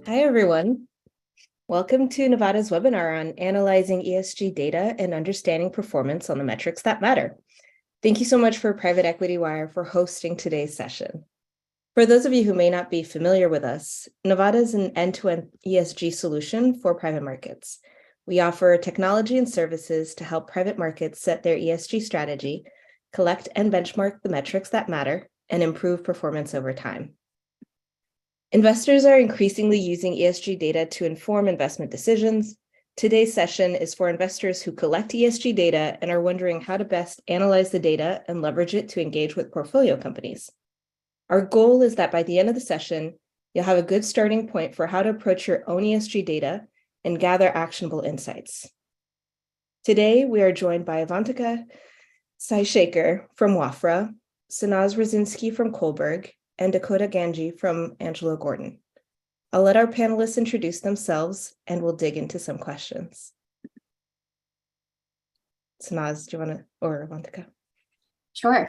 Hi, everyone. Welcome to Novata's webinar on analyzing ESG data and understanding performance on the metrics that matter. Thank you so much for Private Equity Wire for hosting today's session. For those of you who may not be familiar with us, Novata is an end-to-end ESG solution for private markets. We offer technology and services to help private markets set their ESG strategy, collect and benchmark the metrics that matter, and improve performance over time. Investors are increasingly using ESG data to inform investment decisions. Today's session is for investors who collect ESG data and are wondering how to best analyze the data and leverage it to engage with portfolio companies. Our goal is that by the end of the session, you'll have a good starting point for how to approach your own ESG data and gather actionable insights. Today, we are joined by Avantika Sai-Shaker from WAFRA, Sanaz Rosinski from Kohlberg, and Dakota Ganji from Angelo Gordon. I'll let our panelists introduce themselves and we'll dig into some questions. Sanaz, do you want to, or Avantika? Sure.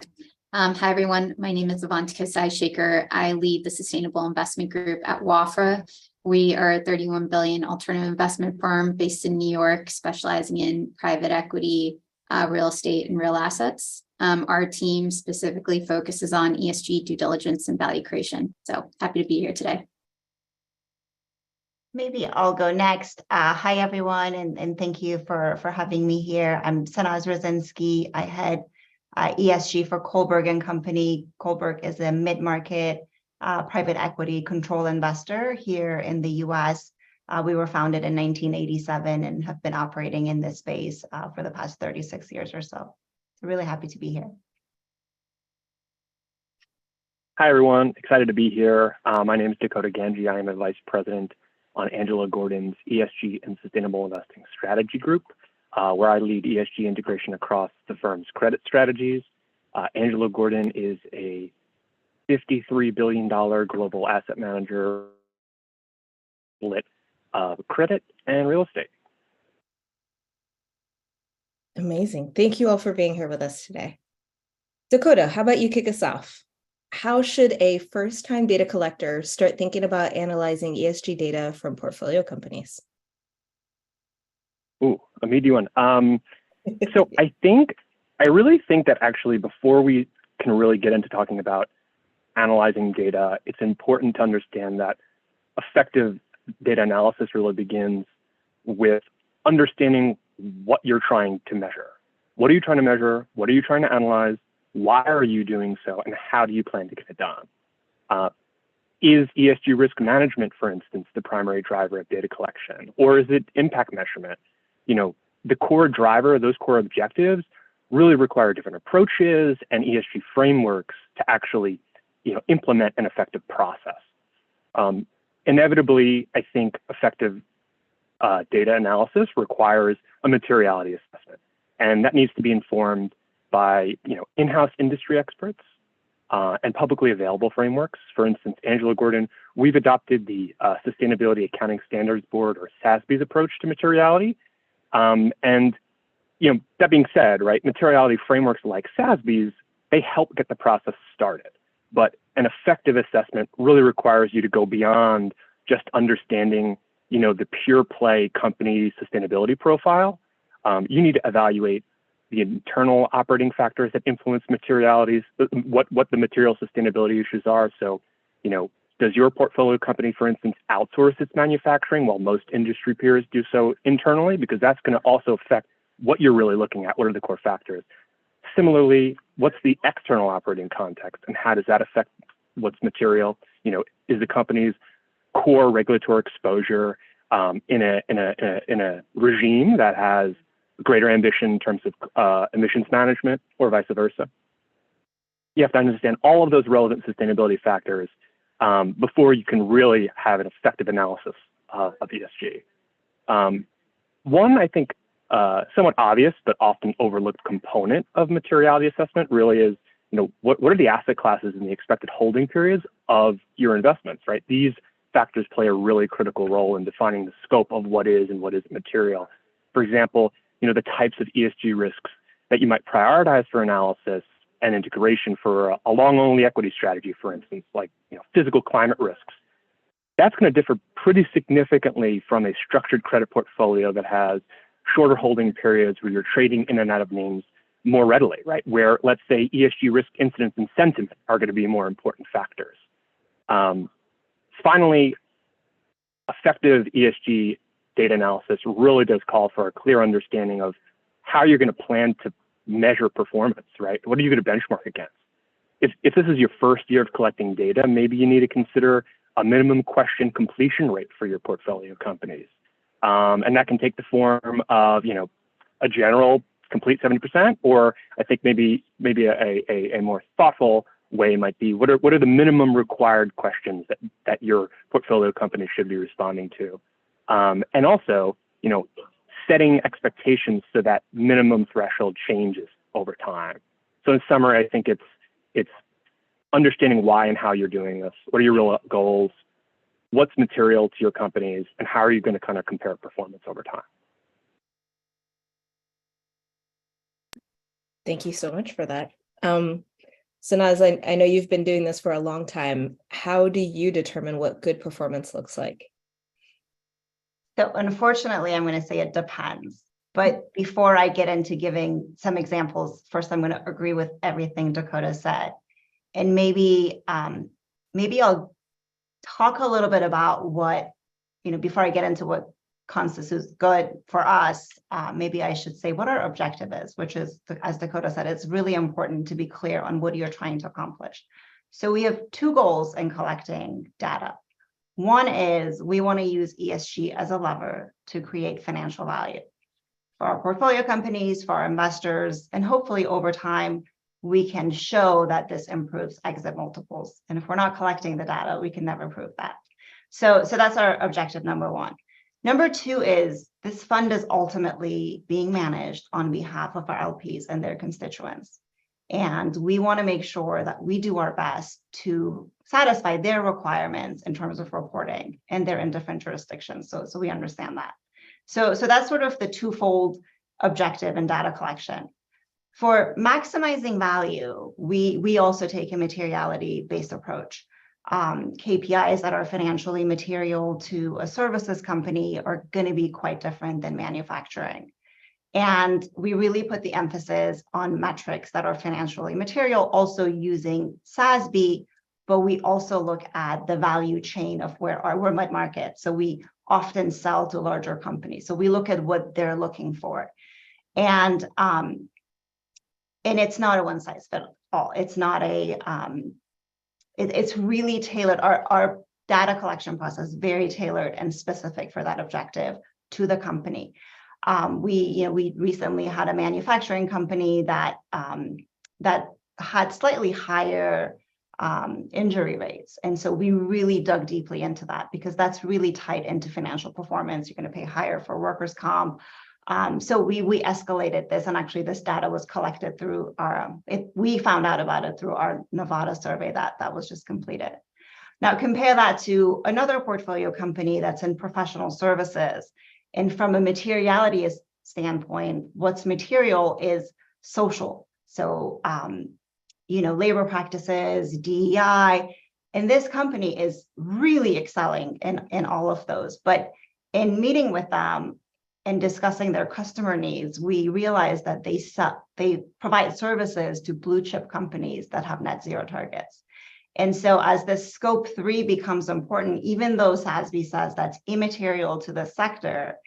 Hi, everyone. My name is Avantika Sai-Shaker. I lead the Sustainable Investment Group at WAFRA. We are a 31 billion alternative investment firm based in New York, specializing in private equity, real estate, and real assets. Our team specifically focuses on ESG due diligence and value creation. So happy to be here today. Maybe I'll go next. Hi, everyone, and thank you for having me here. I'm Sanaz Rosinski. I head ESG for Kohlberg and Company. Kohlberg is a mid-market private equity control investor here in the US. We were founded in 1987 and have been operating in this space for the past 36 years or so. Really happy to be here. Hi, everyone. Excited to be here. My name is Dakota Ganji. I am a vice president on Angelo Gordon's ESG and Sustainable Investing Strategy Group, where I lead ESG integration across the firm's credit strategies. Angelo Gordon is a $53 billion global asset manager split of credit and real estate. Amazing. Thank you all for being here with us today. Dakota, how about you kick us off? How should a first-time data collector start thinking about analyzing ESG data from portfolio companies? Ooh, a meaty one. So I really think that actually before we can really get into talking about analyzing data, it's important to understand that effective data analysis really begins with understanding what you're trying to measure. What are you trying to measure? What are you trying to analyze? Why are you doing so? And how do you plan to get it done? Is ESG risk management, for instance, the primary driver of data collection? Or is it impact measurement? You know, the core driver, those core objectives really require different approaches and ESG frameworks to actually, implement an effective process. Inevitably, I think effective data analysis requires a materiality assessment, and that needs to be informed by in-house industry experts and publicly available frameworks. For instance, Angelo Gordon, we've adopted the Sustainability Accounting Standards Board, or SASB's, approach to materiality. And that being said, right, materiality frameworks like SASB's, they help get the process started. But an effective assessment really requires you to go beyond just understanding the pure play company sustainability profile. You need to evaluate the internal operating factors that influence materialities, what the material sustainability issues are. So, does your portfolio company, for instance, outsource its manufacturing while most industry peers do so internally? Because that's going to also affect what you're really looking at. What are the core factors? Similarly, what's the external operating context and how does that affect what's material? Is the company's core regulatory exposure in a regime that has greater ambition in terms of emissions management, or vice versa? You have to understand all of those relevant sustainability factors before you can really have an effective analysis of ESG. One, I think, somewhat obvious but often overlooked component of materiality assessment really is, what are the asset classes and the expected holding periods of your investments, right? These factors play a really critical role in defining the scope of what is and what isn't material. For example, the types of ESG risks that you might prioritize for analysis and integration for a long-only equity strategy, for instance, like physical climate risks. that's going to differ pretty significantly from a structured credit portfolio that has shorter holding periods where you're trading in and out of names more readily, right? Where, let's say, ESG risk incidence and sentiment are going to be more important factors. Finally, effective ESG data analysis really does call for a clear understanding of how you're going to plan to measure performance, right? What are you going to benchmark against? If this is your first year of collecting data, maybe you need to consider a minimum question completion rate for your portfolio companies. And that can take the form of, a general complete 70%, or I think maybe a more thoughtful way might be, what are the minimum required questions that your portfolio company should be responding to? And also, setting expectations so that minimum threshold changes over time. So in summary, I think it's understanding why and how you're doing this. What are your real goals? What's material to your companies, and how are you going to kind of compare performance over time? Thank you so much for that. Sanaz, I know you've been doing this for a long time. How do you determine what good performance looks like? So unfortunately, I'm going to say it depends. But before I get into giving some examples, first I'm going to agree with everything Dakota said. And maybe I'll talk a little bit about what, before I get into what constitutes good for us, maybe I should say what our objective is, which is, as Dakota said, it's really important to be clear on what you're trying to accomplish. So we have two goals in collecting data. One is we want to use ESG as a lever to create financial value for our portfolio companies, for our investors, and hopefully over time, we can show that this improves exit multiples. And if we're not collecting the data, we can never prove that. So that's our objective number one. Number two is this fund is ultimately being managed on behalf of our LPs and their constituents. And we want to make sure that we do our best to satisfy their requirements in terms of reporting, and they're in different jurisdictions. So we understand that. So that's sort of the twofold objective in data collection. For maximizing value, we also take a materiality-based approach. KPIs that are financially material to a services company are going to be quite different than manufacturing. And we really put the emphasis on metrics that are financially material, also using SASB, but we also look at the value chain of we're mid-market. So we often sell to larger companies. So we look at what they're looking for. And it's not a one size fits all. It's not it's really tailored. Our data collection process is very tailored and specific for that objective to the company. We recently had a manufacturing company that had slightly higher injury rates. And so we really dug deeply into that because that's really tied into financial performance. You're going to pay higher for workers' comp. So we escalated this, and actually this data was collected through we found out about it through our Novata survey that was just completed. Now compare that to another portfolio company that's in professional services. And from a materiality standpoint, what's material is social. So, labor practices, DEI, and this company is really excelling in all of those. But in meeting with them and discussing their customer needs, we realized that they provide services to blue chip companies that have net zero targets. And so as the scope 3 becomes important, even though SASB says that's immaterial to the sector,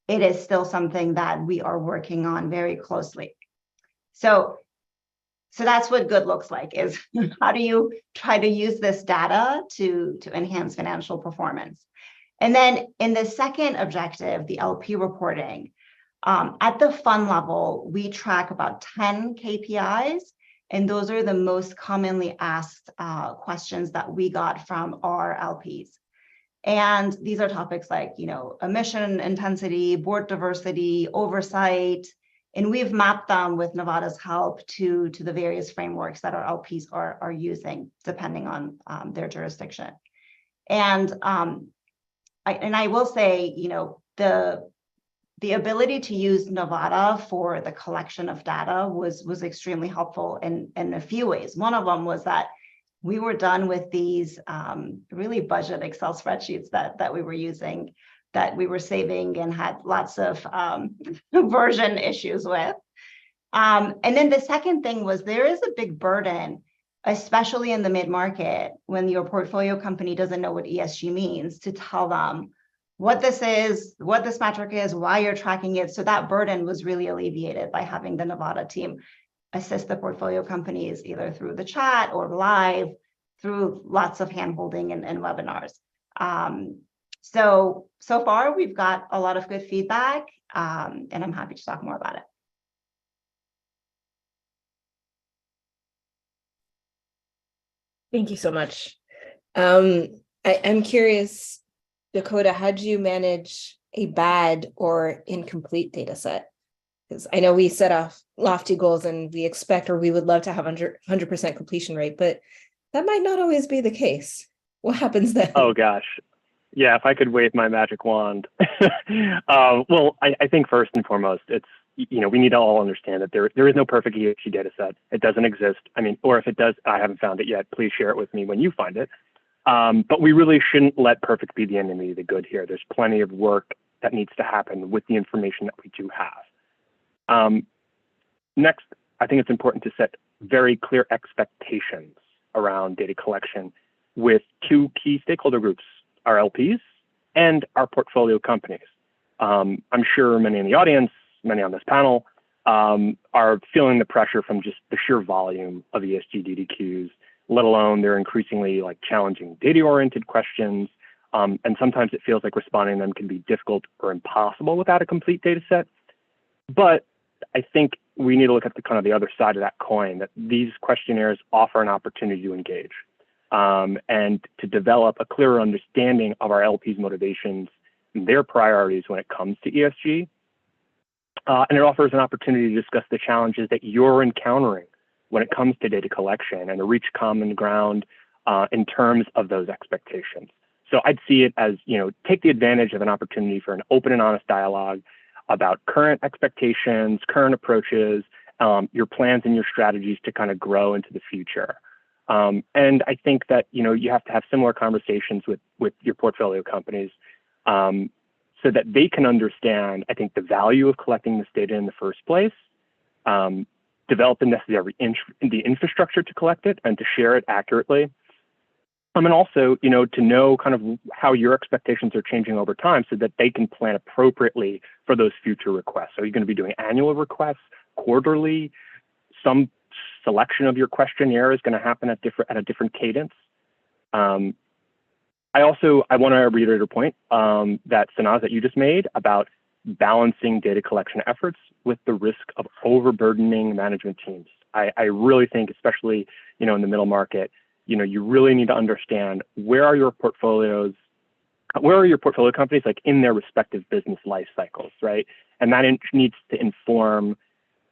it is still something that we are working on very closely. So that's what good looks like, is how do you try to use this data to enhance financial performance? And then in the second objective, the LP reporting, at the fund level, we track about 10 KPIs, and those are the most commonly asked questions that we got from our LPs. And these are topics like, emission intensity, board diversity, oversight, and we've mapped them with Novata's help to the various frameworks that our LPs are using, depending on their jurisdiction. And I will say, the ability to use Novata for the collection of data was extremely helpful in a few ways. One of them was that we were done with these really budget Excel spreadsheets that we were using, that we were saving and had lots of version issues with. And then the second thing was, there is a big burden, especially in the mid-market, when your portfolio company doesn't know what ESG means, to tell them what this is, what this metric is, why you're tracking it. So that burden was really alleviated by having the Novata team assist the portfolio companies either through the chat or live, through lots of handholding and webinars. So far we've got a lot of good feedback, and I'm happy to talk more about it. Thank you so much. I'm curious, Dakota, how do you manage a bad or incomplete data set? Because I know we set off lofty goals and we expect, or we would love to have 100% completion rate, but that might not always be the case. What happens then? Oh gosh. Yeah, if I could wave my magic wand. Well, I think first and foremost, it's, we need to all understand that there is no perfect ESG data set. It doesn't exist. I mean, or if it does, I haven't found it yet. Please share it with me when you find it. But we really shouldn't let perfect be the enemy of the good here. There's plenty of work that needs to happen with the information that we do have. Next, I think it's important to set very clear expectations around data collection with two key stakeholder groups, our LPs and our portfolio companies. I'm sure many in the audience, many on this panel, are feeling the pressure from just the sheer volume of ESG DDQs, let alone their increasingly challenging data-oriented questions. And sometimes it feels like responding to them can be difficult or impossible without a complete data set. But I think we need to look at the other side of that coin, that these questionnaires offer an opportunity to engage and to develop a clearer understanding of our LPs' motivations and their priorities when it comes to ESG. And it offers an opportunity to discuss the challenges that you're encountering when it comes to data collection and to reach common ground in terms of those expectations. So I'd see it as, take the advantage of an opportunity for an open and honest dialogue about current expectations, current approaches, your plans and your strategies to kind of grow into the future. And I think that, you have to have similar conversations with your portfolio companies so that they can understand, I think, the value of collecting this data in the first place, develop the necessary the infrastructure to collect it and to share it accurately. And also, to know kind of how your expectations are changing over time so that they can plan appropriately for those future requests. So you're going to be doing annual requests, quarterly, some selection of your questionnaire is going to happen at a different cadence. I want to reiterate a point that Sanaz, that you just made about balancing data collection efforts with the risk of overburdening management teams. I really think, especially, in the middle market, you really need to understand where are your portfolio companies in their respective business life cycles, right? And that needs to inform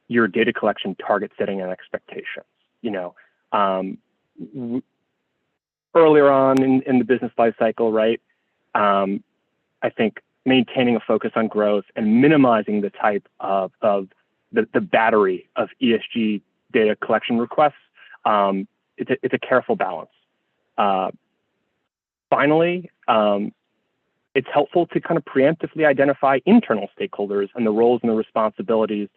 your data collection target setting and expectations. Earlier on in the business life cycle, right? I think maintaining a focus on growth and minimizing the type of the battery of ESG data collection requests. It's a careful balance. Finally, it's helpful to kind of preemptively identify internal stakeholders and the roles and the responsibilities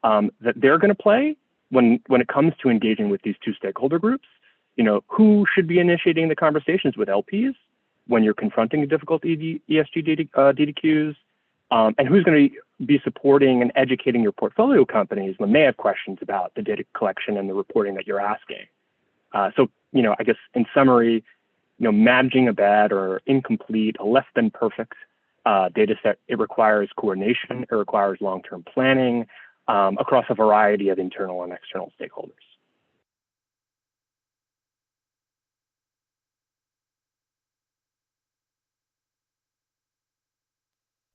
that they're going to play when it comes to engaging with these two stakeholder groups. Who should be initiating the conversations with LPs when you're confronting the difficult ESG DDQs, and who's going to be supporting and educating your portfolio companies when they have questions about the data collection and the reporting that you're asking. So, I guess in summary, managing a bad or incomplete, a less than perfect data set, it requires coordination, it requires long-term planning across a variety of internal and external stakeholders.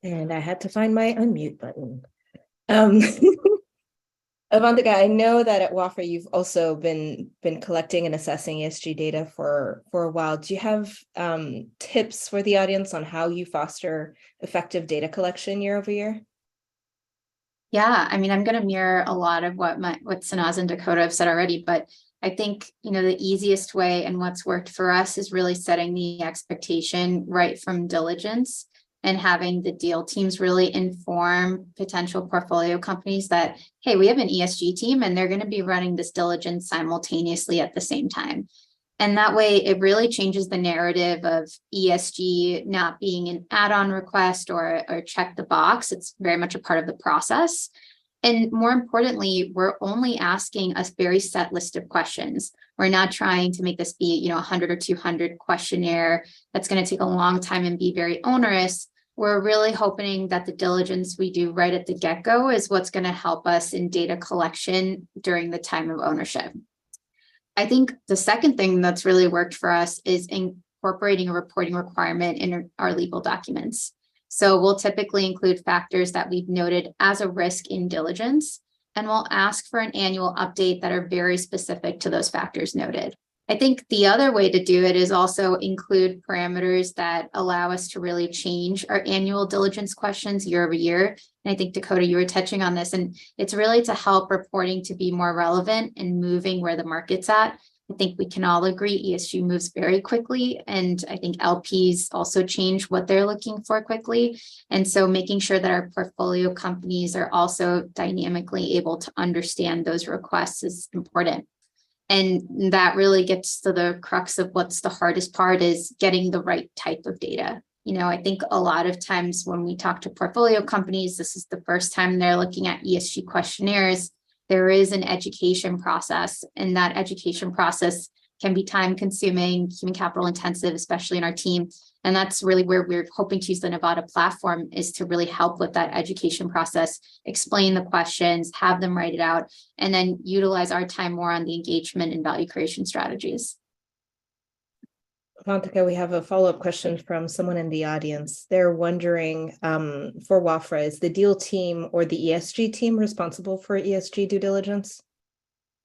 And I had to find my unmute button. Avantika, I know that at WAFRA you've also been collecting and assessing ESG data for a while. Do you have tips for the audience on how you foster effective data collection year over year? Yeah, I mean, I'm going to mirror a lot of what Sanaz and Dakota have said already, but I think, the easiest way and what's worked for us is really setting the expectation right from diligence and having the deal teams really inform potential portfolio companies that, hey, we have an ESG team and they're going to be running this diligence simultaneously at the same time. And that way it really changes the narrative of ESG not being an add-on request or check the box. It's very much a part of the process. And more importantly, we're only asking a very set list of questions. We're not trying to make this be, 100 or 200 questionnaire that's going to take a long time and be very onerous. We're really hoping that the diligence we do right at the get-go is what's going to help us in data collection during the time of ownership. I think the second thing that's really worked for us is incorporating a reporting requirement in our legal documents. So we'll typically include factors that we've noted as a risk in diligence, and we'll ask for an annual update that are very specific to those factors noted. I think the other way to do it is also include parameters that allow us to really change our annual diligence questions year over year. And I think, Dakota, you were touching on this, and it's really to help reporting to be more relevant and moving where the market's at. I think we can all agree ESG moves very quickly, and I think LPs also change what they're looking for quickly. And so making sure that our portfolio companies are also dynamically able to understand those requests is important. And that really gets to the crux of what's the hardest part, is getting the right type of data. I think a lot of times when we talk to portfolio companies, this is the first time they're looking at ESG questionnaires. There is an education process, and that education process can be time consuming, human capital intensive, especially in our team. And that's really where we're hoping to use the Novata platform, is to really help with that education process, explain the questions, have them write it out, and then utilize our time more on the engagement and value creation strategies. Avantika, we have a follow-up question from someone in the audience. They're wondering, for WAFRA, is the deal team or the ESG team responsible for ESG due diligence?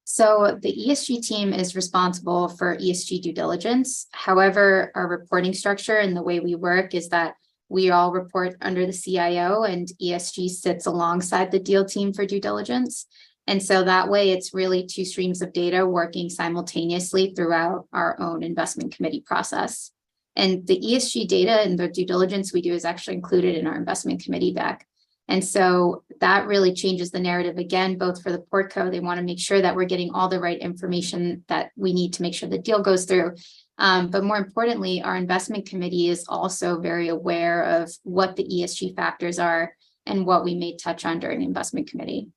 So the ESG team is responsible for ESG due diligence. However, our reporting structure and the way we work is that we all report under the CIO, and ESG sits alongside the deal team for due diligence. And so that way it's really two streams of data working simultaneously throughout our own investment committee process. And the ESG data and the due diligence we do is actually included in our investment committee deck. And so that really changes the narrative again, both for the portco. They want to make sure that we're getting all the right information that we need to make sure the deal goes through. But more importantly, our investment committee is also very aware of what the ESG factors are and what we may touch on during the investment committee.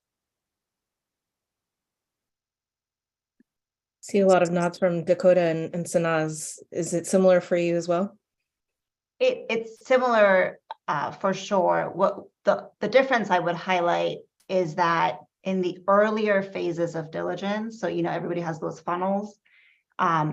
See a lot of nods from Dakota and Sanaz. Is it similar for you as well? It's similar for sure. What the difference I would highlight is that in the earlier phases of diligence, so everybody has those funnels. I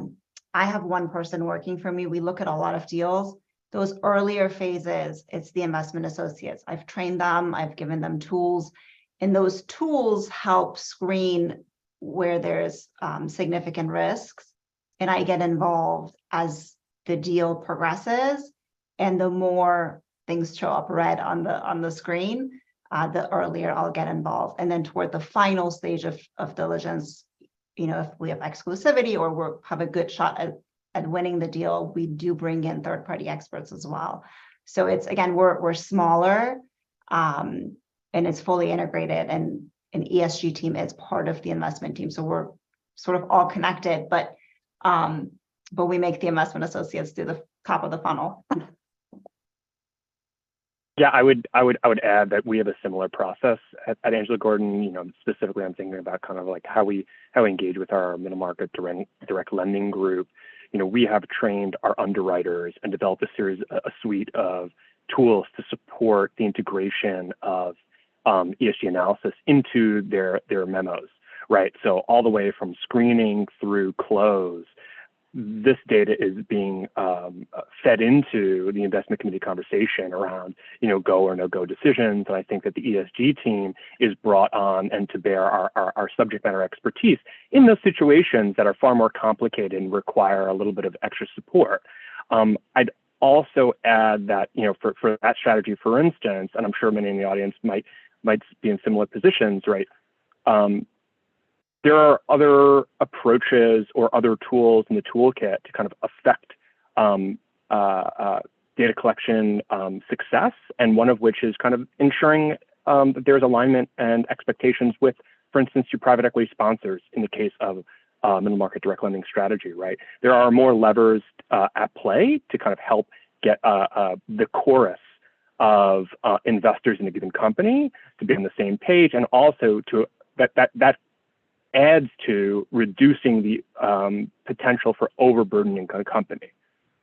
have one person working for me. We look at a lot of deals. Those earlier phases, it's the investment associates. I've trained them, I've given them tools, and those tools help screen where there's significant risks. And I get involved as the deal progresses, and the more things show up red on the screen, the earlier I'll get involved. And then toward the final stage of diligence, if we have exclusivity or we have a good shot at winning the deal, we do bring in third-party experts as well. So it's, again, we're smaller, and it's fully integrated, and an ESG team is part of the investment team. So we're sort of all connected, but we make the investment associates do the top of the funnel. Yeah, I would add that we have a similar process at Angelo Gordon. Specifically, I'm thinking about kind of like how we engage with our middle market direct lending group. We have trained our underwriters and developed a suite of tools to support the integration of ESG analysis into their memos, right? So all the way from screening through close, this data is being fed into the investment committee conversation around, go or no go decisions. And I think that the ESG team is brought on and to bear our subject matter expertise in those situations that are far more complicated and require a little bit of extra support. I'd also add that, for that strategy, for instance, and I'm sure many in the audience might be in similar positions, right? there are other approaches or other tools in the toolkit to kind of affect data collection success, and one of which is kind of ensuring that there's alignment and expectations with, for instance, your private equity sponsors in the case of middle market direct lending strategy, right? There are more levers at play to kind of help get the chorus of investors in a given company to be on the same page, and also to that adds to reducing the potential for overburdening a company,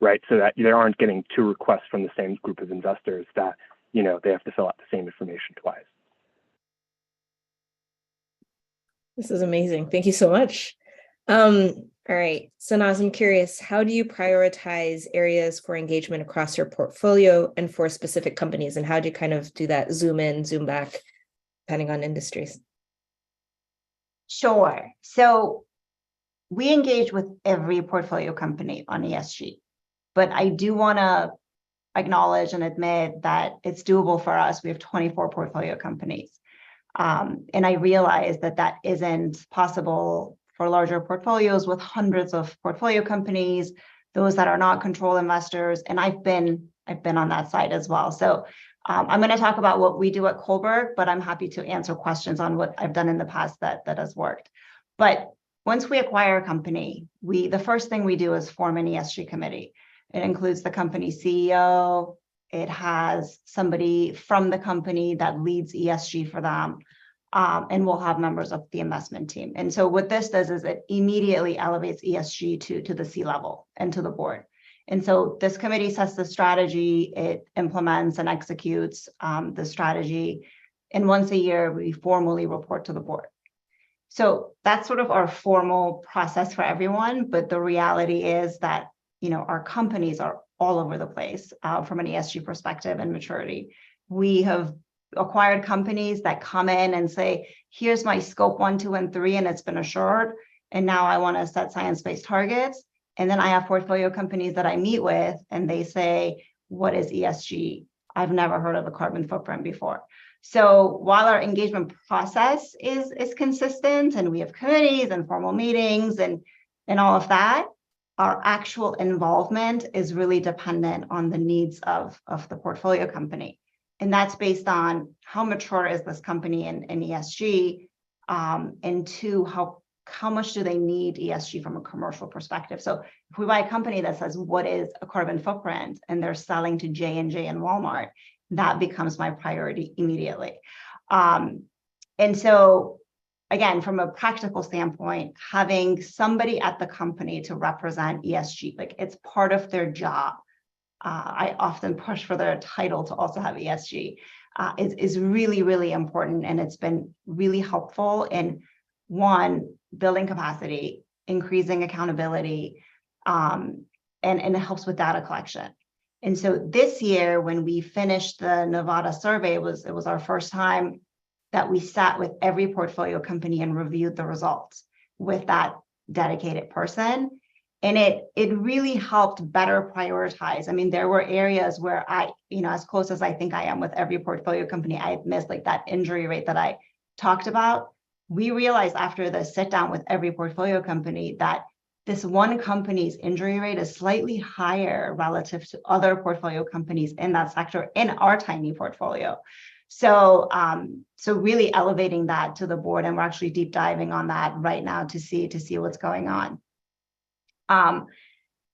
right? So that they aren't getting two requests from the same group of investors that, you know, they have to fill out the same information twice. This is amazing. Thank you so much. All right, Sanaz, I'm curious, how do you prioritize areas for engagement across your portfolio and for specific companies? And how do you kind of do that zoom in, zoom back, depending on industries? Sure. So we engage with every portfolio company on ESG, but I do want to acknowledge and admit that it's doable for us. We have 24 portfolio companies. And I realize that that isn't possible for larger portfolios with hundreds of portfolio companies, those that are not control investors. And I've been on that side as well. So I'm going to talk about what we do at Kohlberg, but I'm happy to answer questions on what I've done in the past that has worked. But once we acquire a company, the first thing we do is form an ESG committee. It includes the company CEO. It has somebody from the company that leads ESG for them. And we'll have members of the investment team. And so what this does is it immediately elevates ESG to the C-level and to the board. And so this committee sets the strategy, it implements and executes the strategy. And once a year, we formally report to the board. So that's sort of our formal process for everyone. But the reality is that, you know, our companies are all over the place from an ESG perspective and maturity. We have acquired companies that come in and say, here's my scope 1, 2, and 3, and it's been assured. And now I want to set science-based targets. And then I have portfolio companies that I meet with, and they say, what is ESG? I've never heard of a carbon footprint before. So while our engagement process is consistent, and we have committees and formal meetings and all of that, our actual involvement is really dependent on the needs of the portfolio company. And that's based on how mature is this company in ESG, and two, how much do they need ESG from a commercial perspective? So if we buy a company that says, what is a carbon footprint? And they're selling to J&J and Walmart, that becomes my priority immediately. And so again, from a practical standpoint, having somebody at the company to represent ESG, like it's part of their job. I often push for their title to also have ESG, is really, really important. And it's been really helpful in, one, building capacity, increasing accountability, and it helps with data collection. And so this year, when we finished the Novata survey, it was our first time that we sat with every portfolio company and reviewed the results with that dedicated person. And it really helped better prioritize. I mean, there were areas where I, you know, as close as I think I am with every portfolio company, I missed, like that injury rate that I talked about. We realized after the sit down with every portfolio company that this one company's injury rate is slightly higher relative to other portfolio companies in that sector in our tiny portfolio. So, so really elevating that to the board, and we're actually deep diving on that right now to see what's going on.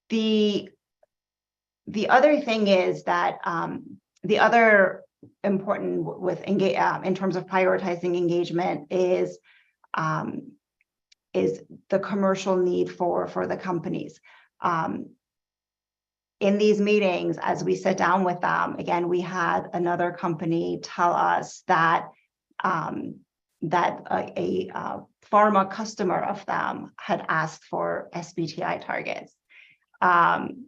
The other thing is that the other important with in terms of prioritizing engagement is the commercial need for the companies. In these meetings, as we sit down with them, again, we had another company tell us that that a pharma customer of them had asked for SBTI targets, and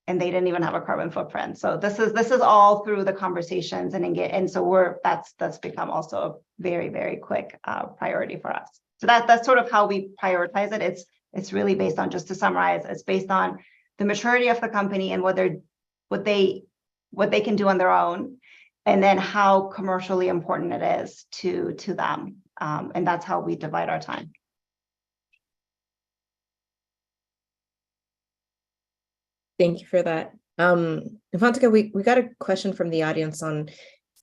they didn't even have a carbon footprint. So this is all through the conversations and so that's become also a very, very quick priority for us. So that's sort of how we prioritize it. It's really based on, just to summarize, it's based on the maturity of the company and what they can do on their own, and then how commercially important it is to them. And that's how we divide our time. Thank you for that. Ivantika, we got a question from the audience on,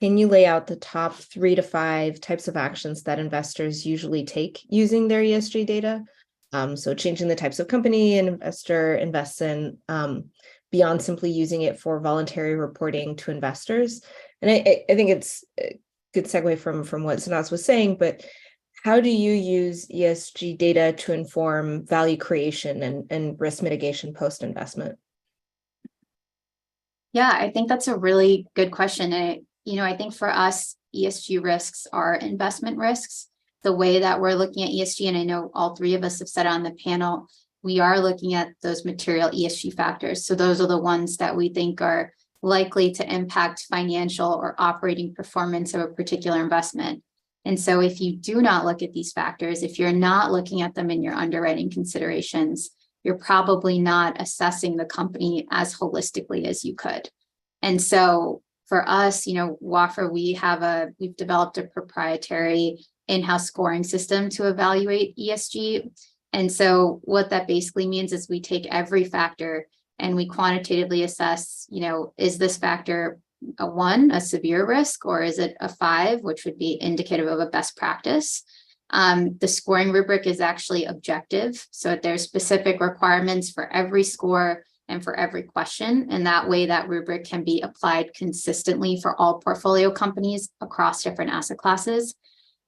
can you lay out the top 3 to 5 types of actions that investors usually take using their ESG data? So changing the types of company an investor invests in, beyond simply using it for voluntary reporting to investors. And I think it's a good segue from what Sanaz was saying, but how do you use ESG data to inform value creation and risk mitigation post-investment? Yeah, I think that's a really good question. And, I think for us, ESG risks are investment risks. The way that we're looking at ESG, and I know all 3 of us have said on the panel, we are looking at those material ESG factors. So those are the ones that we think are likely to impact financial or operating performance of a particular investment. And so if you do not look at these factors, if you're not looking at them in your underwriting considerations, you're probably not assessing the company as holistically as you could. And so for us, WAFRA, we've developed a proprietary in-house scoring system to evaluate ESG. And so what that basically means is we take every factor and we quantitatively assess, is this factor a 1, a severe risk, or is it a 5, which would be indicative of a best practice? The scoring rubric is actually objective. So there's specific requirements for every score and for every question. And that way that rubric can be applied consistently for all portfolio companies across different asset classes.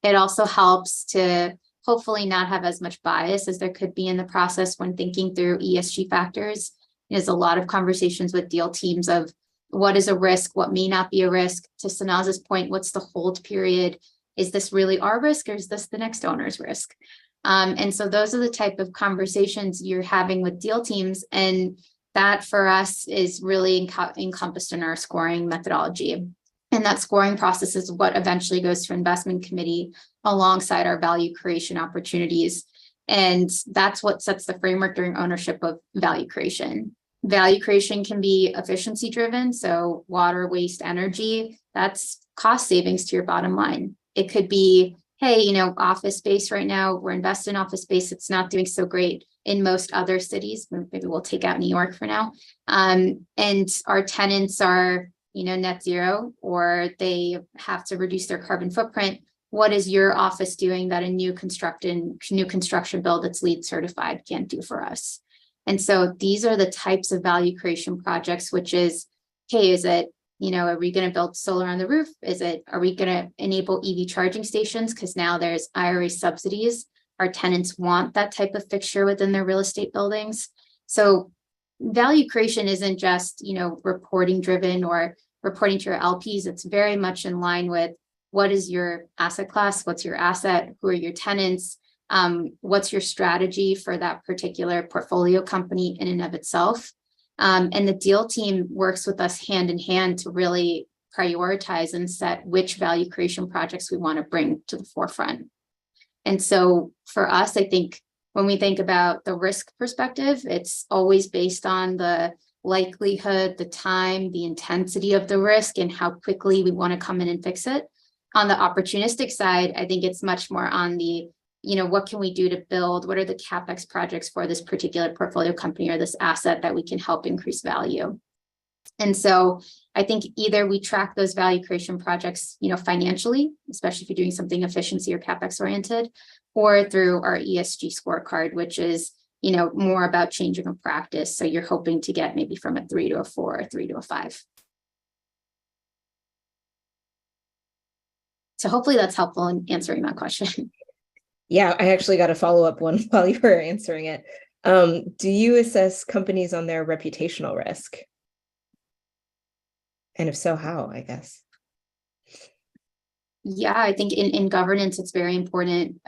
It also helps to hopefully not have as much bias as there could be in the process when thinking through ESG factors. There's a lot of conversations with deal teams of what is a risk, what may not be a risk. To Sanaz's point, what's the hold period? Is this really our risk, or is this the next owner's risk? And so those are the type of conversations you're having with deal teams. And that for us is really encompassed in our scoring methodology. And that scoring process is what eventually goes to investment committee alongside our value creation opportunities. And that's what sets the framework during ownership of value creation. Value creation can be efficiency driven. So water, waste, energy, that's cost savings to your bottom line. It could be, hey, office space right now, we're invested in office space. It's not doing so great in most other cities. Maybe we'll take out New York for now. And our tenants are, net zero, or they have to reduce their carbon footprint. What is your office doing that a new construction build that's LEED certified can't do for us? And so these are the types of value creation projects, which is, hey, is it, are we going to build solar on the roof? Are we going to enable EV charging stations? Because now there's IRA subsidies. Our tenants want that type of fixture within their real estate buildings. So value creation isn't just, reporting driven or reporting to your LPs. It's very much in line with what is your asset class? What's your asset? Who are your tenants? What's your strategy for that particular portfolio company in and of itself? And the deal team works with us hand in hand to really prioritize and set which value creation projects we want to bring to the forefront. And so for us, I think when we think about the risk perspective, it's always based on the likelihood, the time, the intensity of the risk, and how quickly we want to come in and fix it. On the opportunistic side, I think it's much more on the, what can we do to build? What are the CapEx projects for this particular portfolio company or this asset that we can help increase value? And so I think either we track those value creation projects, financially, especially if you're doing something efficiency or CapEx oriented, or through our ESG scorecard, which is, more about changing a practice. So you're hoping to get maybe from a 3 to a 4 or 3 to a 5. So hopefully that's helpful in answering that question. Yeah, I actually got a follow-up one while you were answering it. Do you assess companies on their reputational risk? And if so, how, I guess? Yeah, I think in governance, it's very important.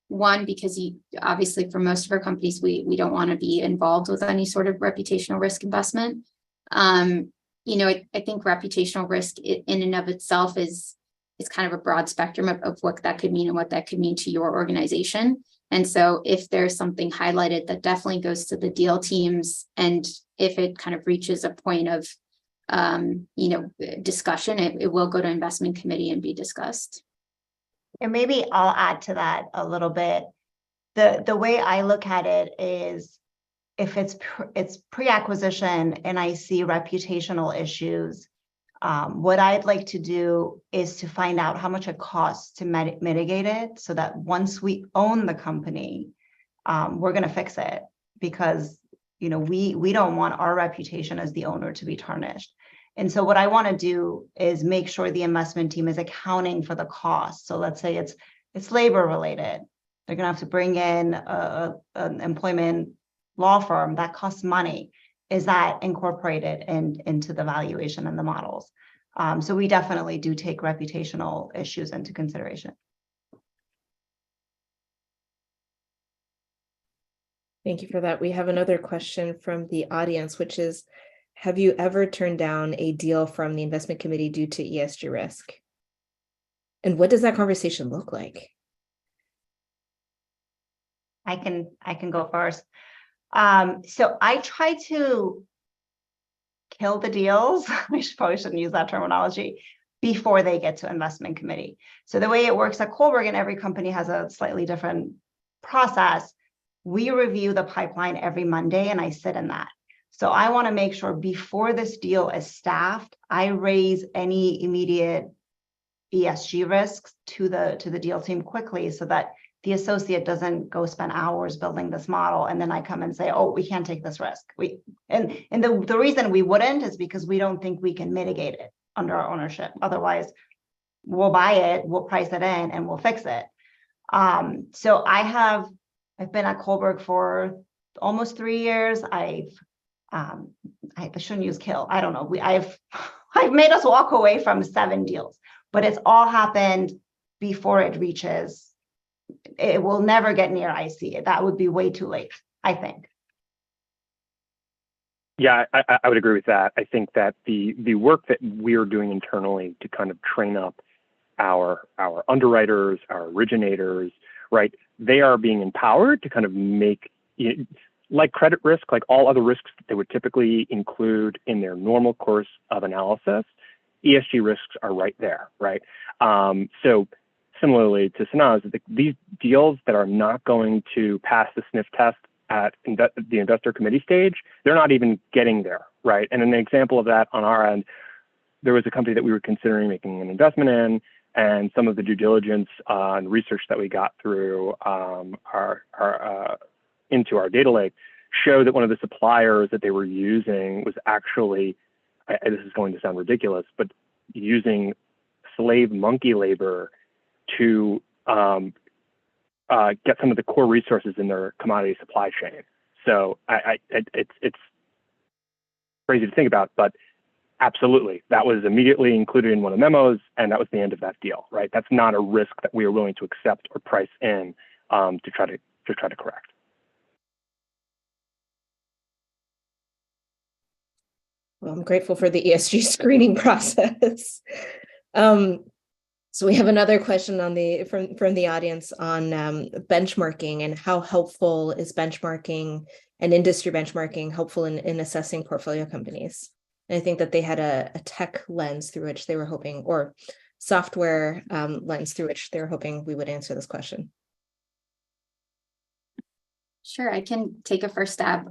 One, because obviously for most of our companies, we don't want to be involved with any sort of reputational risk investment. I think reputational risk in and of itself is kind of a broad spectrum of what that could mean and what that could mean to your organization. And so if there's something highlighted, that definitely goes to the deal teams. And if it kind of reaches a point of discussion, it will go to investment committee and be discussed. And maybe I'll add to that a little bit. The way I look at it is if it's pre-acquisition and I see reputational issues, what I'd like to do is to find out how much it costs to mitigate it, so that once we own the company, we're going to fix it, because we don't want our reputation as the owner to be tarnished. And so what I want to do is make sure the investment team is accounting for the cost. So let's say it's labor related. They're going to have to bring in an employment law firm that costs money. Is that incorporated into the valuation and the models? So we definitely do take reputational issues into consideration. Thank you for that. We have another question from the audience, which is, have you ever turned down a deal from the investment committee due to ESG risk? And what does that conversation look like? I can go first. So I try to kill the deals. I probably shouldn't use that terminology, before they get to investment committee. So the way it works at Kohlberg, and every company has a slightly different process, we review the pipeline every Monday, and I sit in that. So I want to make sure before this deal is staffed, I raise any immediate ESG risks to the deal team quickly, so that the associate doesn't go spend hours building this model, and then I come and say, oh, we can't take this risk. And the reason we wouldn't is because we don't think we can mitigate it under our ownership. Otherwise, we'll buy it, we'll price it in, and we'll fix it. So I've been at Kohlberg for almost 3 years. I shouldn't use kill. I don't know. I've made us walk away from 7 deals, but it's all happened before it reaches. It will never get near IC. That would be way too late, I think. Yeah, I would agree with that. I think that the work that we're doing internally to kind of train up our underwriters, our originators, right? They are being empowered to kind of make, like credit risk, like all other risks that they would typically include in their normal course of analysis, ESG risks are right there, right? So similarly to Sanaz, these deals that are not going to pass the sniff test at the investor committee stage, they're not even getting there, right? And an example of that on our end, there was a company that we were considering making an investment in, and some of the due diligence and research that we got through into our data lake showed that one of the suppliers that they were using was actually, this is going to sound ridiculous, but using slave monkey labor to get some of the core resources in their commodity supply chain. So it's crazy to think about, but absolutely, that was immediately included in one of the memos, and that was the end of that deal, right? That's not a risk that we are willing to accept or price in to try to correct. Well, I'm grateful for the ESG screening process. So we have another question from the audience on benchmarking, and how helpful is benchmarking and industry benchmarking helpful in assessing portfolio companies? And I think that they had a tech lens through which they were hoping, or software lens through which they were hoping we would answer this question. Sure, I can take a first stab.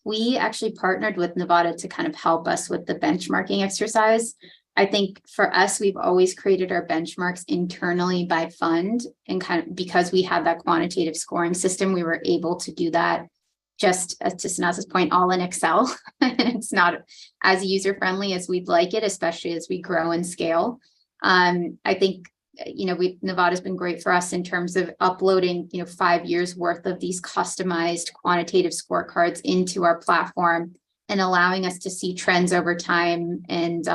We actually partnered with Novata to kind of help us with the benchmarking exercise. I think for us, we've always created our benchmarks internally by fund, and kind of because we have that quantitative scoring system, we were able to do that just to Sanaz's point, all in Excel. It's not as user-friendly as we'd like it, especially as we grow and scale. I think, Novata's been great for us in terms of uploading, 5 years worth of these customized quantitative scorecards into our platform and allowing us to see trends over time, and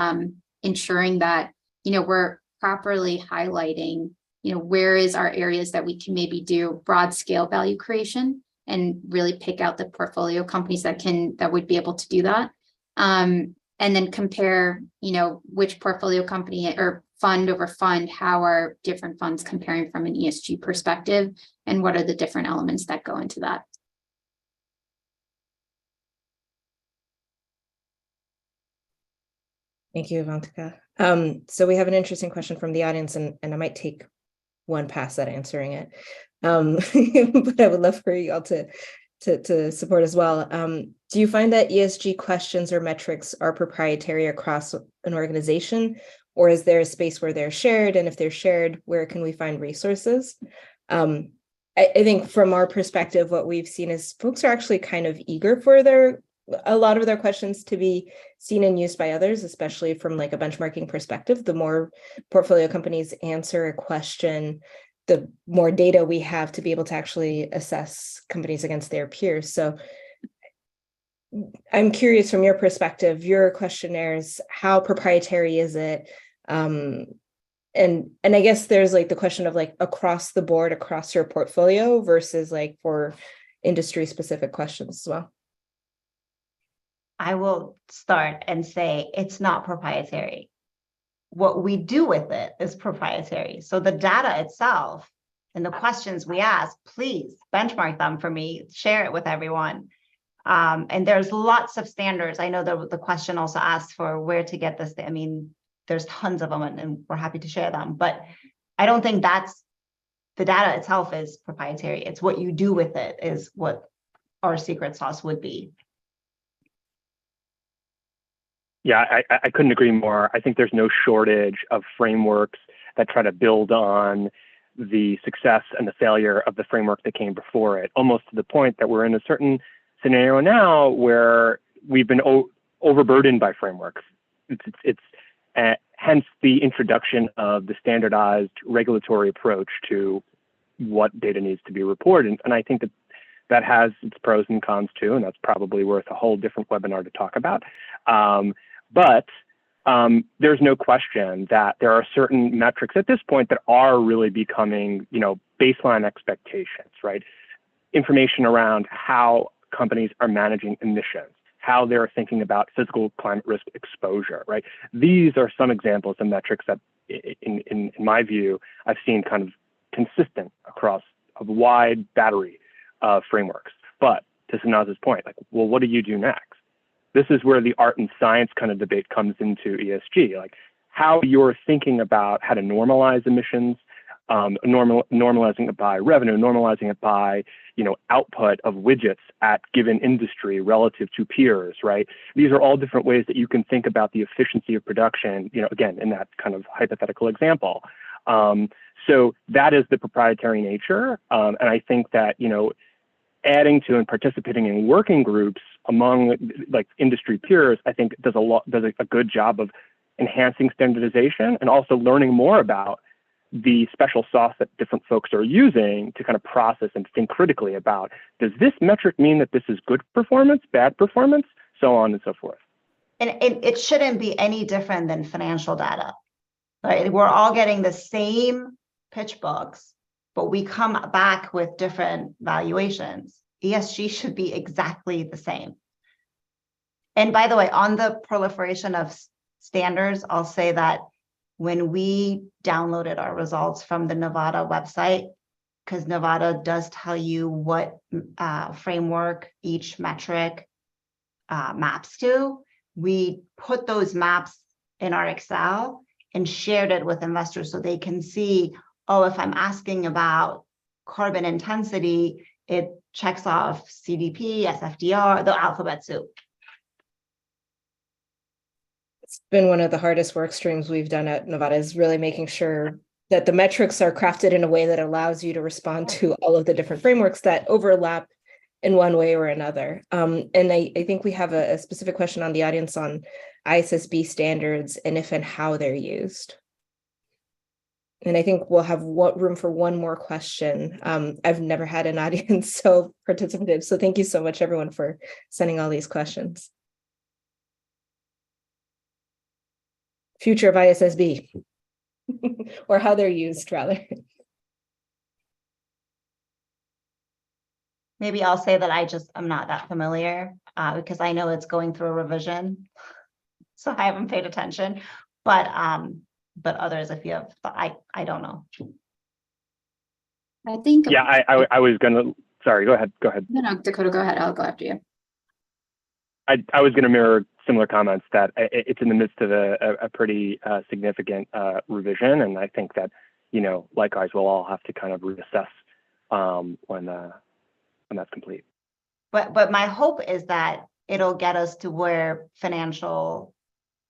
ensuring that, we're properly highlighting, where is our areas that we can maybe do broad scale value creation, and really pick out the portfolio companies that would be able to do that. And then compare, which portfolio company or fund over fund, how are different funds comparing from an ESG perspective, and what are the different elements that go into that. Thank you, Avantika. So we have an interesting question from the audience, and I might take one pass at answering it. But I would love for you all to to support as well. Do you find that ESG questions or metrics are proprietary across an organization, or is there a space where they're shared? And if they're shared, where can we find resources? I think from our perspective, what we've seen is folks are actually kind of eager for a lot of their questions to be seen and used by others, especially from like a benchmarking perspective. The more portfolio companies answer a question, the more data we have to be able to actually assess companies against their peers. So I'm curious from your perspective, your questionnaires, how proprietary is it? And I guess there's like the question of like across the board, across your portfolio versus like for industry specific questions as well. I will start and say it's not proprietary. What we do with it is proprietary. So the data itself and the questions we ask, please benchmark them for me, share it with everyone. And there's lots of standards. I know the question also asks for where to get this. I mean, there's tons of them and we're happy to share them, but I don't think that's the data itself is proprietary. It's what you do with it is what our secret sauce would be. Yeah, I couldn't agree more. I think there's no shortage of frameworks that try to build on the success and the failure of the framework that came before it, almost to the point that we're in a certain scenario now where we've been overburdened by frameworks. Hence the introduction of the standardized regulatory approach to what data needs to be reported. And I think that has its pros and cons too, and that's probably worth a whole different webinar to talk about. But there's no question that there are certain metrics at this point that are really becoming, baseline expectations, right? Information around how companies are managing emissions, how they're thinking about physical climate risk exposure, right? These are some examples of metrics that, in my view, I've seen kind of consistent across a wide battery of frameworks. But to Sanaz's point, like, well, what do you do next? This is where the art and science kind of debate comes into ESG, like how you're thinking about how to normalize emissions, normalizing it by revenue, normalizing it by, output of widgets at given industry relative to peers, right? These are all different ways that you can think about the efficiency of production, again, in that kind of hypothetical example. So that is the proprietary nature. And I think that, adding to and participating in working groups among like industry peers, I think does a good job of enhancing standardization and also learning more about the special sauce that different folks are using to kind of process and think critically about, does this metric mean that this is good performance, bad performance, so on and so forth. And it shouldn't be any different than financial data, right? We're all getting the same pitch books, but we come back with different valuations. ESG should be exactly the same. And by the way, on the proliferation of standards, I'll say that when we downloaded our results from the Novata website, because Novata does tell you what framework each metric maps to, we put those maps in our Excel and shared it with investors so they can see, oh, if I'm asking about carbon intensity, it checks off CDP, SFDR, the alphabet soup. It's been one of the hardest work streams we've done at Novata, is really making sure that the metrics are crafted in a way that allows you to respond to all of the different frameworks that overlap in one way or another. And I think we have a specific question on the audience on ISSB standards and if and how they're used. And I think we'll have room for one more question. I've never had an audience so participative. So thank you so much, everyone, for sending all these questions. Future of ISSB, or how they're used, rather. Maybe I'll say that I'm not that familiar because I know it's going through a revision. So I haven't paid attention, but others, if you have, I don't know. I think. Yeah, I was gonna, sorry, go ahead. No, Dakota, go ahead. I'll go after you. I was gonna mirror similar comments that it's in the midst of a pretty significant revision. And I think that, likewise, we'll all have to kind of reassess when that's complete. But my hope is that it'll get us to where financial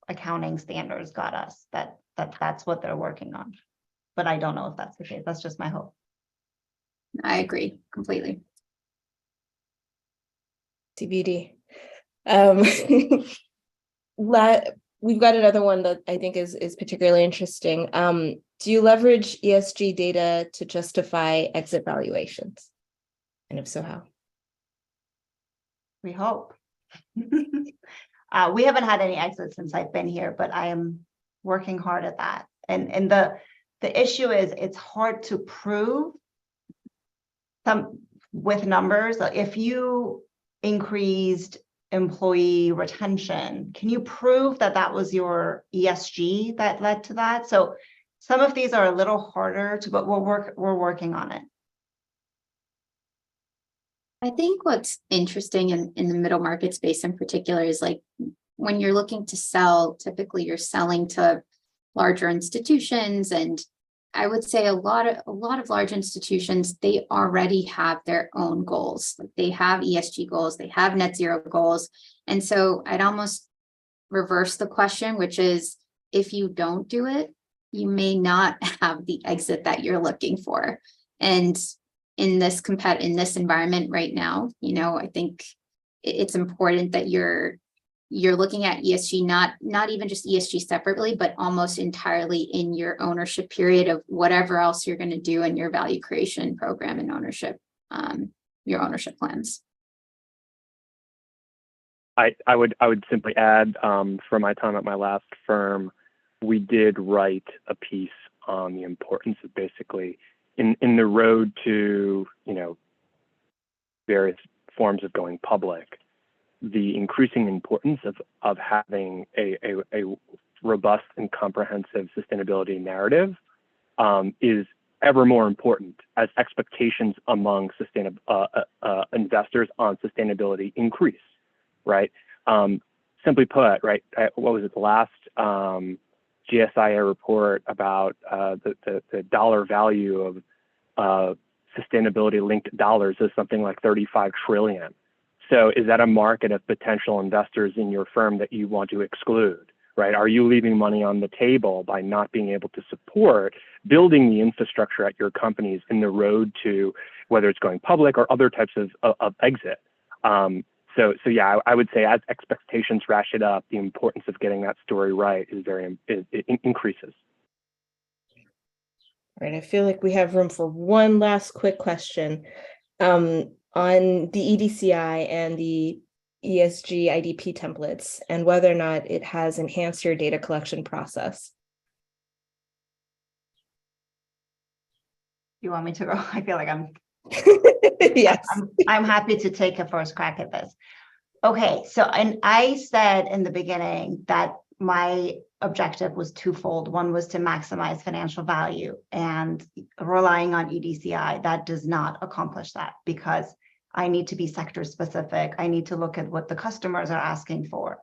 accounting standards got us, that's what they're working on. But I don't know if that's the case. That's just my hope. I agree completely. TBD. We've got another one that I think is particularly interesting. Do you leverage ESG data to justify exit valuations? And if so, how? We hope. We haven't had any exits since I've been here, but I am working hard at that. And the issue is it's hard to prove some with numbers. If you increased employee retention, can you prove that that was your ESG that led to that? So some of these are a little harder to, but we're working on it. I think what's interesting in the middle market space in particular is like when you're looking to sell, typically you're selling to larger institutions, and I would say a lot of large institutions, they already have their own goals. Like they have ESG goals, they have net zero goals. And so I'd almost reverse the question, which is if you don't do it, you may not have the exit that you're looking for. And in this environment right now, I think it's important that you're looking at ESG, not even just ESG separately, but almost entirely in your ownership period of whatever else you're going to do in your value creation program and ownership, your ownership plans. I would simply add, from my time at my last firm, we did write a piece on the importance of basically in the road to, various forms of going public, the increasing importance of having a robust and comprehensive sustainability narrative is ever more important as expectations among investors on sustainability increase, right? Simply put, right, what was it, the last GSIA report about the dollar value of sustainability linked dollars is something like 35 trillion. So is that a market of potential investors in your firm that you want to exclude, right? Are you leaving money on the table by not being able to support building the infrastructure at your companies in the road to whether it's going public or other types of exit? So yeah, I would say as expectations ratchet up, the importance of getting that story right it increases. All right, I feel like we have room for one last quick question. On the EDCI and the ESG IDP templates and whether or not it has enhanced your data collection process. You want me to go? I feel like yes. I'm happy to take a first crack at this. Okay, so and I said in the beginning that my objective was twofold. One was to maximize financial value, and relying on EDCI, that does not accomplish that because I need to be sector specific. I need to look at what the customers are asking for.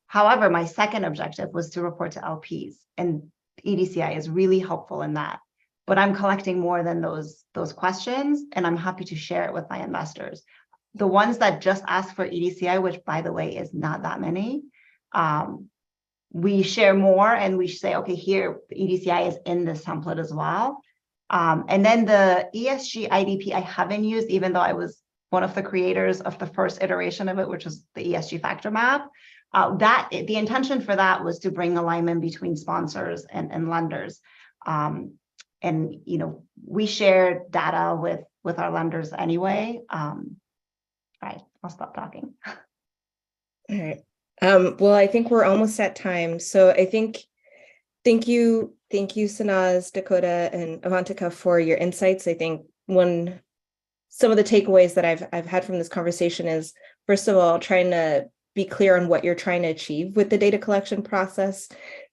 However, my second objective was to report to LPs, and EDCI is really helpful in that. But I'm collecting more than those questions, and I'm happy to share it with my investors. The ones that just ask for EDCI, which by the way is not that many, we share more and we say, okay, here the EDCI is in this template as well. And then the ESG IDP I haven't used, even though I was one of the creators of the first iteration of it, which was the ESG factor map. The intention for that was to bring alignment between sponsors and lenders. And we share data with our lenders anyway. All right, I'll stop talking. All right. Well, I think we're almost at time. So I think, thank you, Sanaz, Dakota, and Avantika for your insights. I think some of the takeaways that I've had from this conversation is, first of all, trying to be clear on what you're trying to achieve with the data collection process,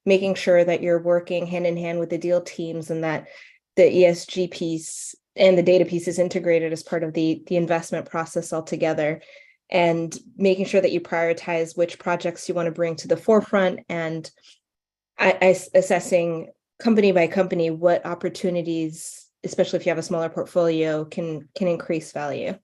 making sure that you're working hand in hand with the deal teams and that the ESG piece and the data piece is integrated as part of the investment process altogether, and making sure that you prioritize which projects you want to bring to the forefront, and assessing company by company what opportunities, especially if you have a smaller portfolio, can increase value.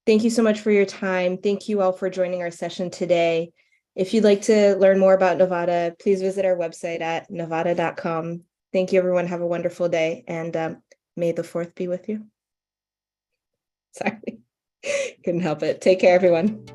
Thank you so much for your time. Thank you all for joining our session today. If you'd like to learn more about Novata, please visit our website at novata.com. Thank you, everyone. Have a wonderful day, and may the 4th be with you. Sorry, couldn't help it. Take care, everyone.